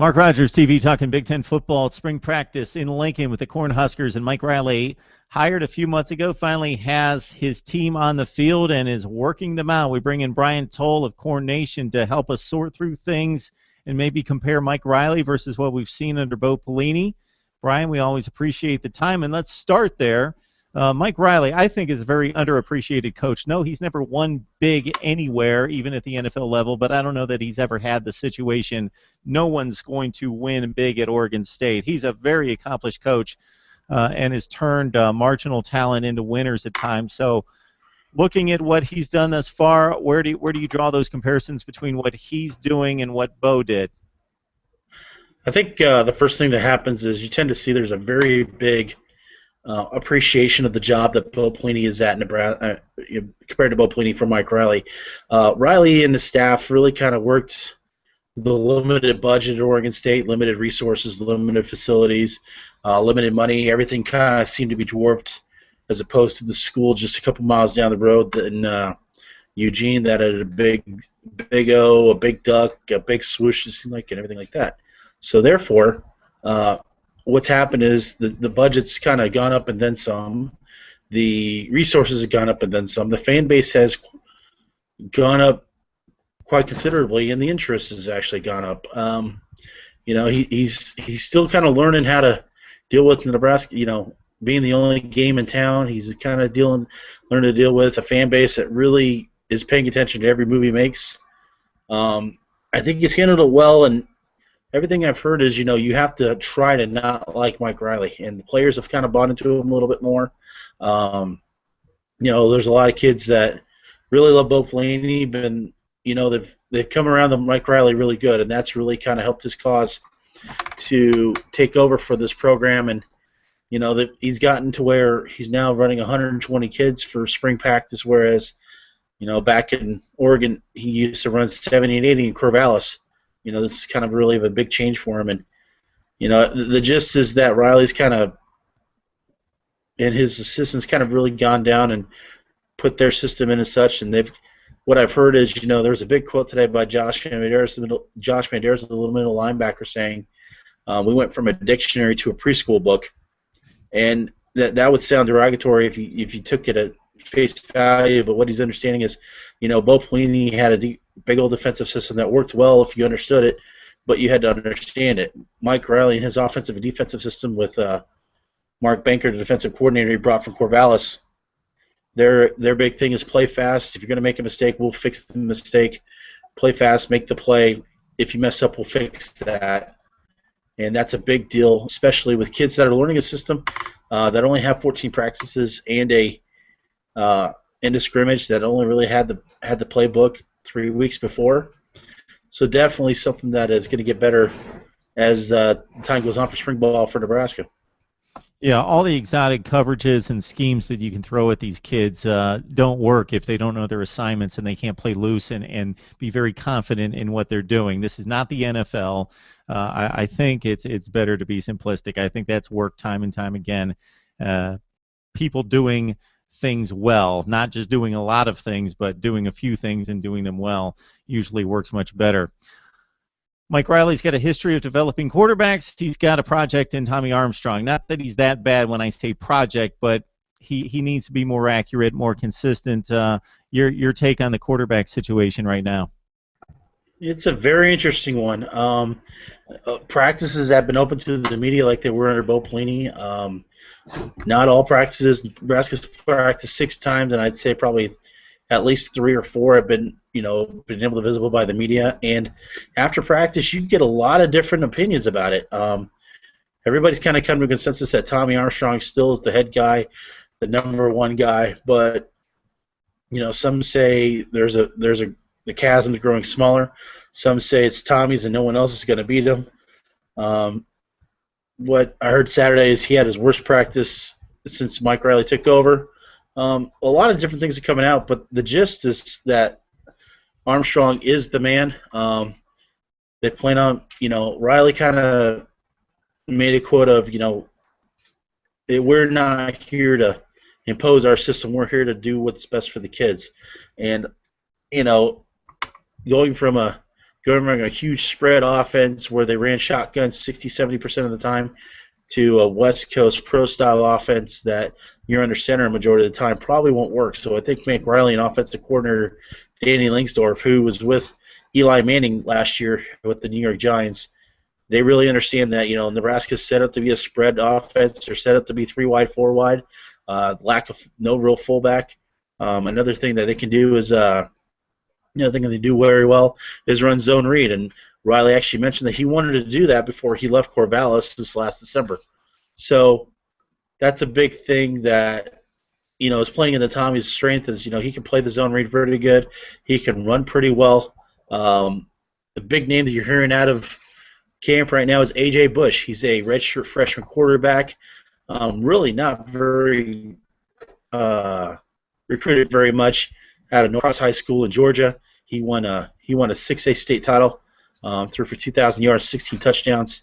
Mark Rogers TV talking Big Ten football at spring practice in Lincoln with the Corn Huskers, and Mike Riley, hired a few months ago, finally has his team on the field and is working them out. We bring in Brian Towle of Corn Nation to help us sort through things and maybe compare Mike Riley versus what we've seen under Bo Pelini. Brian, we always appreciate the time, and let's start there. Mike Riley, I think, is a very underappreciated coach. No, he's never won big anywhere, even at the NFL level, but I don't know that he's ever had the situation. No one's going to win big at Oregon State. He's a very accomplished coach and has turned marginal talent into winners at times. So looking at what he's done thus far, where do you draw those comparisons between what he's doing and what Bo did? I think the first thing that happens is you tend to see there's a very big appreciation of the job that Bo Pelini is at Nebraska compared to Bo Pelini for Mike Riley. Riley and the staff really kind of worked the limited budget at Oregon State, limited resources, limited facilities, limited money. Everything kind of seemed to be dwarfed as opposed to the school just a couple miles down the road in Eugene that had a big O, a big duck, a big swoosh, it seemed like, and everything like that. So therefore, what's happened is the budget's kind of gone up and then some. The resources have gone up and then some. The fan base has gone up quite considerably, and the interest has actually gone up. He's still kind of learning how to deal with Nebraska. Being the only game in town, he's kind of learning to deal with a fan base that really is paying attention to every move he makes. I think he's handled it well, and everything I've heard is, you have to try to not like Mike Riley, and the players have kind of bought into him a little bit more. There's a lot of kids that really love Bo Pelini, but they've come around to Mike Riley really good, and that's really kind of helped his cause to take over for this program. And that he's gotten to where he's now running 120 kids for spring practice, whereas back in Oregon he used to run 70 and 80 in Corvallis. This is kind of really a big change for him, and the gist is that Riley's kind of and his assistants kind of really gone down and put their system in as such, and what I've heard is, there was a big quote today by Josh Mandaris, the little middle linebacker, saying we went from a dictionary to a preschool book, and that would sound derogatory if you took it at face value, but what he's understanding is, Bo Pelini had a big old defensive system that worked well if you understood it, but you had to understand it. Mike Riley and his offensive and defensive system with Mark Banker, the defensive coordinator he brought from Corvallis, their big thing is play fast. If you're going to make a mistake, we'll fix the mistake. Play fast, make the play. If you mess up, we'll fix that. And that's a big deal, especially with kids that are learning a system that only have 14 practices and a scrimmage that only really had the playbook 3 weeks before. So definitely something that is going to get better as time goes on for spring ball for Nebraska. Yeah, all the exotic coverages and schemes that you can throw at these kids don't work if they don't know their assignments and they can't play loose and be very confident in what they're doing. This is not the NFL. I think it's better to be simplistic. I think that's worked time and time again. People doing things well, not just doing a lot of things, but doing a few things and doing them well usually works much better. Mike Riley's got a history of developing quarterbacks. He's got a project in Tommy Armstrong. Not that he's that bad when I say project, but he needs to be more accurate, more consistent. Your take on the quarterback situation right now? It's a very interesting one. Practices have been open to the media like they were under Bo Pelini. Not all practices. Nebraska's practiced 6 times, and I'd say probably at least 3 or 4 have been able to visible by the media. And after practice, you get a lot of different opinions about it. Everybody's kind of come to a consensus that Tommy Armstrong still is the head guy, the #1 guy. But some say the chasm's growing smaller. Some say it's Tommy's and no one else is going to beat him. What I heard Saturday is he had his worst practice since Mike Riley took over. A lot of different things are coming out, but the gist is that Armstrong is the man. They plan on, Riley kind of made a quote of, we're not here to impose our system. We're here to do what's best for the kids. And, going from a going from a huge spread offense where they ran shotguns 60-70% of the time to a West Coast pro-style offense that you're under center a majority of the time probably won't work. So I think Mike Riley and offensive coordinator Danny Langsdorf, who was with Eli Manning last year with the New York Giants, they really understand that, Nebraska's set up to be a spread offense. They're set up to be 3 wide, 4 wide, lack of no real fullback. Another thing that they can do is, another thing that they do very well is run zone read. And Riley actually mentioned that he wanted to do that before he left Corvallis this last December. So that's a big thing that, is playing into Tommy's strength is, he can play the zone read pretty good. He can run pretty well. The big name that you're hearing out of camp right now is A.J. Bush. He's a redshirt freshman quarterback. Really not very recruited very much out of Norcross High School in Georgia. He won a 6A state title, threw for 2,000 yards, 16 touchdowns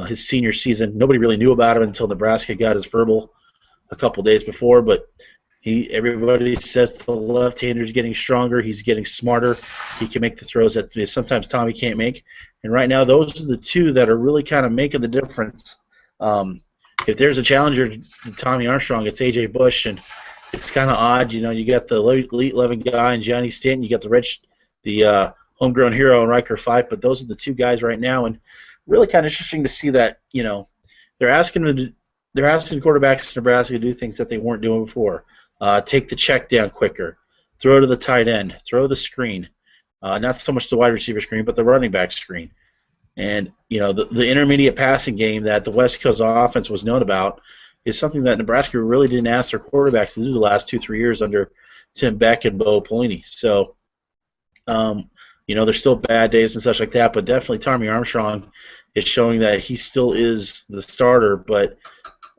his senior season. Nobody really knew about him until Nebraska got his verbal a couple days before, but everybody says the left-hander's getting stronger. He's getting smarter. He can make the throws that sometimes Tommy can't make. And right now, those are the two that are really kind of making the difference. If there's a challenger to Tommy Armstrong, it's A.J. Bush, and it's kind of odd. You got the Elite 11 guy and Johnny Stanton. You got the homegrown hero in Riker Fife, but those are the two guys right now. And really kind of interesting to see that, they're asking quarterbacks in Nebraska to do things that they weren't doing before. Take the check down quicker, throw to the tight end, throw the screen. Not so much the wide receiver screen, but the running back screen. And, the intermediate passing game that the West Coast offense was known about is something that Nebraska really didn't ask their quarterbacks to do the last 2-3 years under Tim Beck and Bo Pelini. So, there's still bad days and such like that, but definitely Tommy Armstrong is showing that he still is the starter. But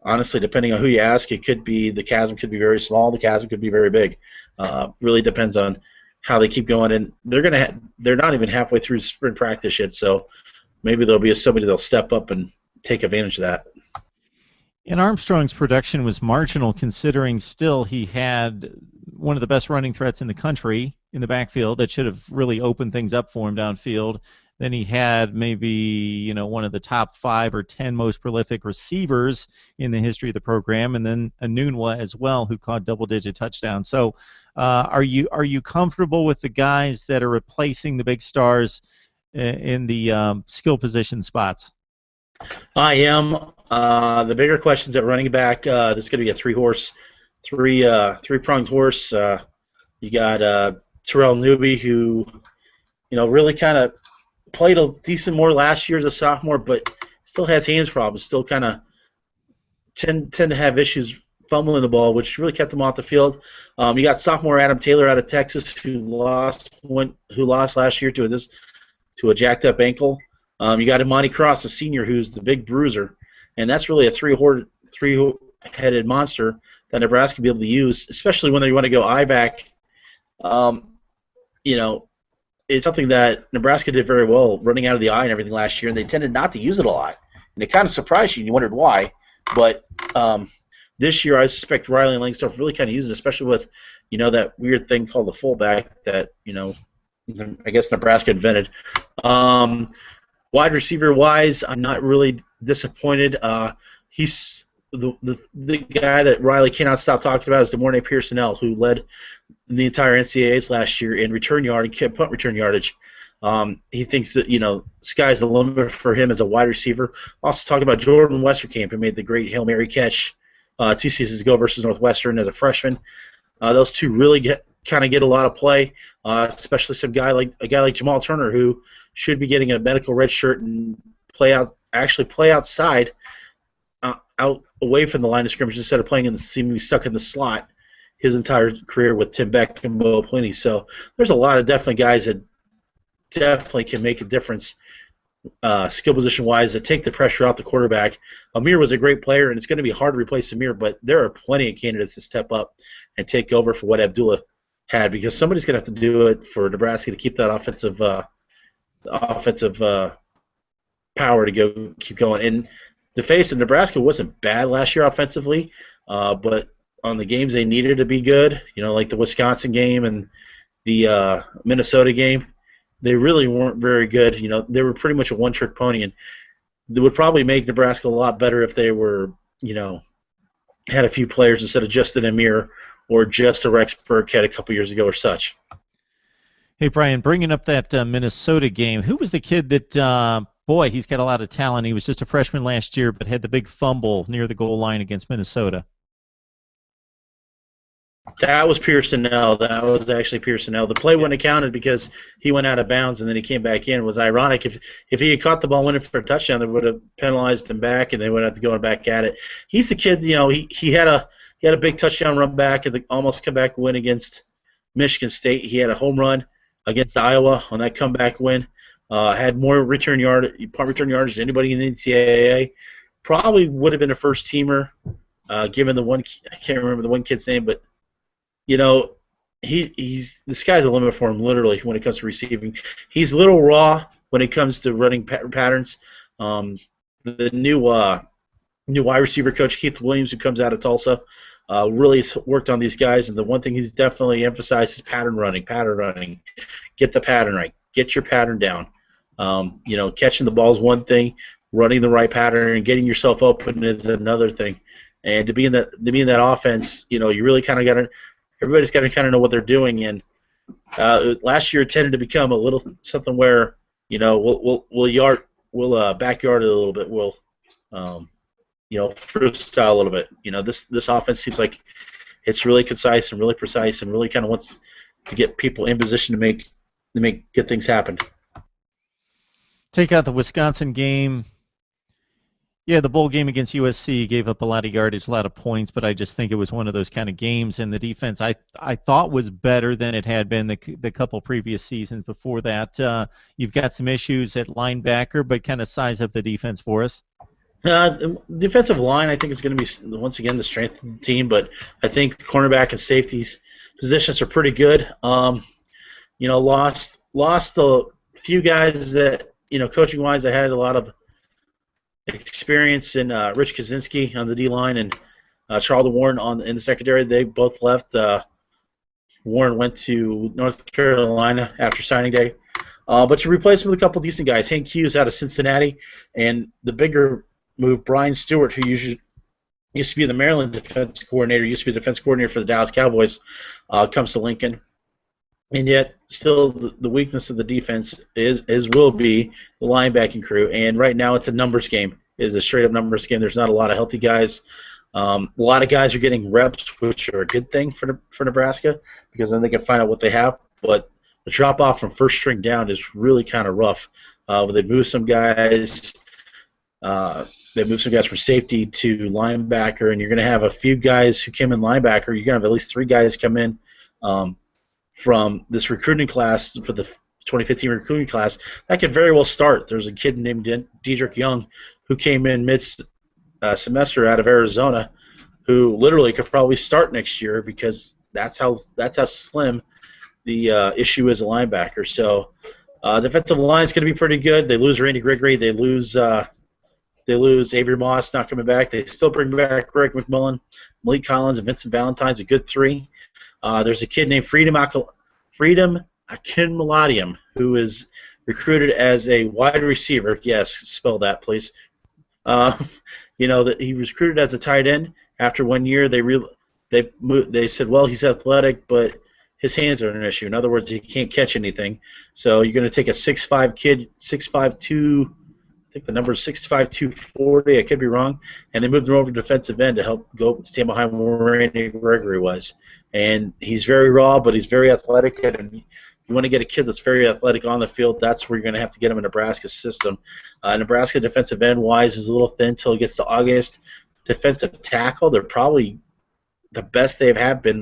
honestly, depending on who you ask, the chasm could be very small, the chasm could be very big. Really depends on how they keep going, and they're not even halfway through spring practice yet, so maybe there'll be somebody that'll step up and take advantage of that. And Armstrong's production was marginal, considering still he had one of the best running threats in the country in the backfield that should have really opened things up for him downfield. Then he had maybe one of the top 5 or 10 most prolific receivers in the history of the program, and then Anunwa as well, who caught double-digit touchdowns. So, are you comfortable with the guys that are replacing the big stars in the skill position spots? I am. The bigger questions at running back. This is going to be a three-pronged horse. You got Terrell Newby, who really kind of played a decent more last year as a sophomore, but still has hands problems. Still kind of tend to have issues fumbling the ball, which really kept him off the field. You got sophomore Adam Taylor out of Texas, who lost last year to a jacked up ankle. You got Imani Cross, a senior, who's the big bruiser, and that's really a three-headed monster that Nebraska will be able to use, especially when they want to go I-back. It's something that Nebraska did very well, running out of the eye and everything last year, and they tended not to use it a lot. And it kind of surprised you, and you wondered why. But this year, I suspect Riley and Langsdorf really kind of use it, especially with, that weird thing called the fullback that, I guess Nebraska invented. Wide receiver-wise, I'm not really disappointed. He's the guy that Riley cannot stop talking about is Pierson-El, who led the entire NCAAs last year in return yard and punt return yardage. He thinks that, sky's the limit for him as a wide receiver. Also talking about Jordan Westerkamp, who made the great Hail Mary catch 2 seasons ago versus Northwestern as a freshman. Those two really get a lot of play, especially a guy like Jamal Turner, who should be getting a medical red shirt and play outside, out away from the line of scrimmage instead of playing seemingly stuck in the slot his entire career with Tim Beck and Bo Pelini. So there's a lot of definitely guys that definitely can make a difference skill position-wise that take the pressure off the quarterback. Amir was a great player, and it's going to be hard to replace Amir, but there are plenty of candidates to step up and take over for what Abdullah had, because somebody's going to have to do it for Nebraska to keep that offensive power to keep going. And the face of Nebraska wasn't bad last year offensively, but on the games they needed to be good, like the Wisconsin game and the Minnesota game, they really weren't very good. You know, they were pretty much a one-trick pony, and they would probably make Nebraska a lot better if they were, you know, had a few players instead of just an Amir or just a Rex Burkhead a couple years ago or such. Hey, Brian, bringing up that Minnesota game, who was the kid that, boy, he's got a lot of talent. He was just a freshman last year, but had the big fumble near the goal line against Minnesota? That was Pierson-El. That was actually Pierson-El. The play wouldn't have counted because he went out of bounds and then he came back in. It was ironic. If he had caught the ball, went in for a touchdown, they would have penalized him back and they would have to go back at it. He's the kid. You know, he had a big touchdown run back and almost comeback win against Michigan State. He had a home run against Iowa on that comeback win. Had more return yardage than anybody in the NCAA. Probably would have been a first teamer, given the one. I can't remember the one kid's name, but you know, he's the sky's the limit for him literally when it comes to receiving. He's a little raw when it comes to running patterns. The new wide receiver coach Keith Williams, who comes out of Tulsa, really has worked on these guys, and the one thing he's definitely emphasized is pattern running. Get the pattern right. Get your pattern down. You know, catching the ball is one thing, running the right pattern and getting yourself open is another thing. And to be in that offense, you know, you really kind of everybody's got to kind of know what they're doing. And last year it tended to become a little something where, you know, we'll backyard it a little bit. We'll you know, freestyle a little bit. You know, this offense seems like it's really concise and really precise and really kind of wants to get people in position to make good things happen. Take out the Wisconsin game. Yeah, the bowl game against USC gave up a lot of yardage, a lot of points, but I just think it was one of those kind of games, and the defense I thought was better than it had been the couple previous seasons before that. You've got some issues at linebacker, but kind of size up the defense for us. The defensive line, I think, is going to be, once again, the strength of the team, but I think the cornerback and safeties positions are pretty good. You know, lost a few guys that, you know, coaching-wise, I had a lot of experience in Rich Kaczynski on the D-line and Charles Warren in the secondary. They both left. Warren went to North Carolina after signing day. But you replace him with a couple decent guys. Hank Hughes out of Cincinnati, and the bigger move, Brian Stewart, who used to be the Maryland defense coordinator, used to be the defense coordinator for the Dallas Cowboys, comes to Lincoln. And yet, still, the weakness of the defense will be the linebacking crew. And right now, it's a numbers game. It is a straight-up numbers game. There's not a lot of healthy guys. A lot of guys are getting reps, which are a good thing for Nebraska because then they can find out what they have. But the drop-off from first string down is really kind of rough. They move some guys. They move some guys from safety to linebacker, and you're going to have a few guys who came in linebacker. You're going to have at least 3 guys come in from this recruiting class, for the 2015 recruiting class, that could very well start. There's a kid named Dedrick Young who came in mid-semester out of Arizona who literally could probably start next year because that's how slim the issue is a linebacker. So defensive line is going to be pretty good. They lose Randy Gregory. They lose Avery Moss not coming back. They still bring back Greg McMillan, Maliek Collins, and Vincent Valentine's a good 3. There's a kid named Freedom Akinmeladium who is recruited as a wide receiver. Yes, spell that, please. You know that he was recruited as a tight end. After 1 year, they said, well, he's athletic, but his hands are an issue. In other words, he can't catch anything. So you're going to take a 6'5" kid, 6'5", I think the number is 6'5", 240. I could be wrong. And they moved him over to defensive end to help go stand behind where Randy Gregory was. And he's very raw, but he's very athletic. And you want to get a kid that's very athletic on the field, that's where you're going to have to get him in Nebraska's system. Nebraska defensive end-wise is a little thin until it gets to August. Defensive tackle, they're probably the best they've had been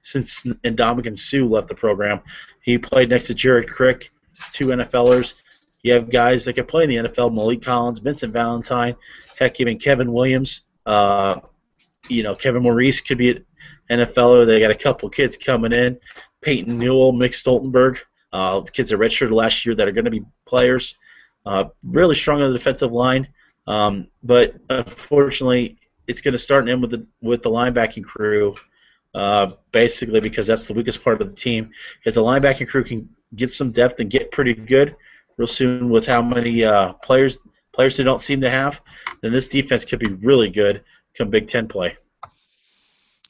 since Ndamukong Suh left the program. He played next to Jared Crick, 2 NFLers. You have guys that can play in the NFL, Maliek Collins, Vincent Valentine, heck, even Kevin Williams. You know, Kevin Maurice could be an NFLer. They got a couple kids coming in. Peyton Newell, Mick Stoltenberg, kids that redshirted last year that are going to be players. Really strong on the defensive line. But unfortunately, it's going to start and end with the linebacking crew. basically because that's the weakest part of the team. If the linebacking crew can get some depth and get pretty good real soon with how many players they don't seem to have, then this defense could be really good come Big Ten play.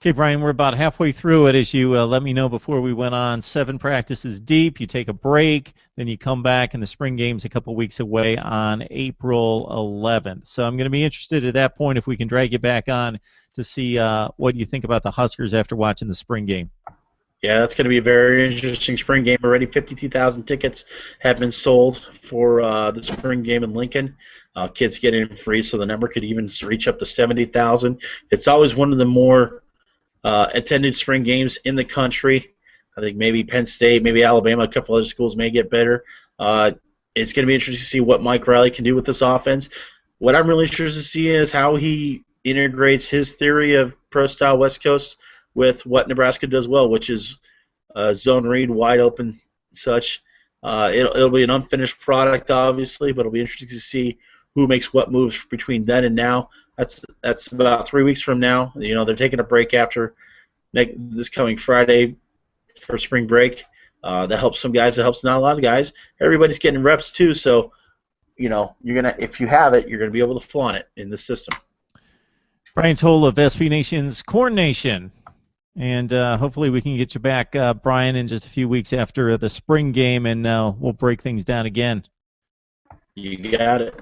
Okay, Brian, we're about halfway through it. As you let me know before we went on, 7 practices deep. You take a break, then you come back, and the spring game's a couple weeks away on April 11th. So I'm going to be interested at that point if we can drag you back on to see what you think about the Huskers after watching the spring game. Yeah, that's going to be a very interesting spring game. Already 52,000 tickets have been sold for the spring game in Lincoln. Kids get in free, so the number could even reach up to 70,000. It's always one of the more attended spring games in the country. I think maybe Penn State, maybe Alabama, a couple other schools may get better. It's going to be interesting to see what Mike Riley can do with this offense. What I'm really interested to see is how he integrates his theory of pro-style West Coast with what Nebraska does well, which is zone read, wide open, such. It'll be an unfinished product, obviously, but it'll be interesting to see who makes what moves between then and now. That's about 3 weeks from now. You know, they're taking a break after this coming Friday for spring break. That helps some guys. That helps not a lot of guys. Everybody's getting reps too, so you know if you have it, you're gonna be able to flaunt it in the system. Brian Towle of SB Nation's Corn Nation. And hopefully we can get you back, Brian, in just a few weeks after the spring game, and we'll break things down again. You got it.